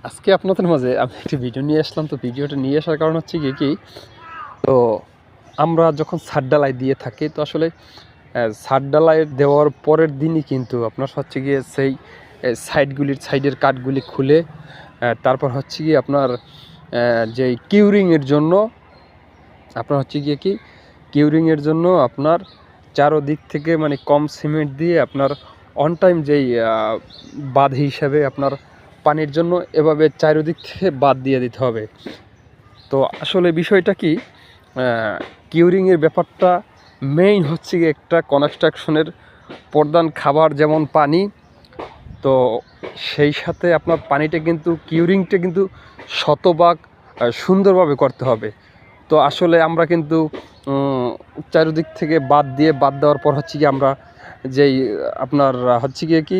আজকে আপনাদের মাঝে আমি একটি ভিডিও নিয়ে আসলাম। তো ভিডিওটা নিয়ে আসার কারণ হচ্ছে গিয়ে কি, তো আমরা যখন ছাদ ঢালাই দিয়ে থাকি তো আসলে ছাদ ঢালাই দেওয়ার পরের দিনই কিন্তু আপনার হচ্ছে গিয়ে সেই সাইডের কাঠগুলি খুলে তারপর হচ্ছে গিয়ে আপনার যেই কিউরিংয়ের জন্য আপনার হচ্ছে গিয়ে কি কিউরিংয়ের জন্য আপনার চারোদিক থেকে মানে কম সিমেন্ট দিয়ে আপনার অন টাইম যেই বাঁধ হিসাবে আপনার পানির জন্য এভাবে চারিদিক থেকে বাদ দিয়ে দিতে হবে। তো আসলে বিষয়টা কি, কিউরিংয়ের ব্যাপারটা মেইন হচ্ছে গিয়ে একটা কনস্ট্রাকশনের প্রধান খাবার যেমন পানি, তো সেই সাথে আপনার পানিটা কিন্তু কিউরিংটা কিন্তু শতভাগ সুন্দরভাবে করতে হবে। তো আসলে আমরা কিন্তু চারিদিক থেকে বাদ দেওয়ার পর হচ্ছে কি আমরা যেই আপনার হচ্ছে গিয়ে কি